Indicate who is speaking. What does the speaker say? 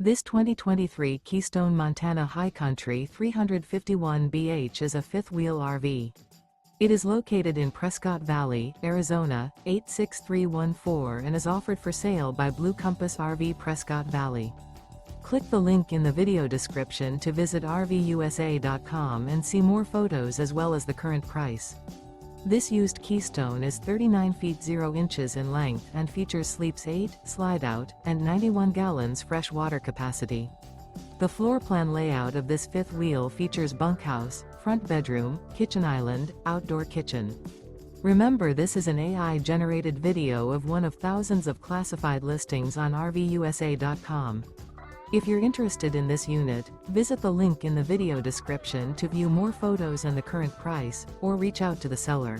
Speaker 1: This 2023 Keystone Montana High Country 351 BH is a fifth-wheel RV. It is located in Prescott Valley, Arizona, 86314 and is offered for sale by Blue Compass RV Prescott Valley. Click the link in the video description to visit RVUSA.com and see more photos as well as the current price. This used Keystone is 39 feet 0 inches in length and features sleeps 8, Slideout, and 91 gallons fresh water capacity. The floor plan layout of this fifth wheel features bunkhouse, front bedroom, kitchen island, outdoor kitchen. Remember, this is an AI-generated video of one of thousands of classified listings on RVUSA.com. If you're interested in this unit, visit the link in the video description to view more photos and the current price, or reach out to the seller.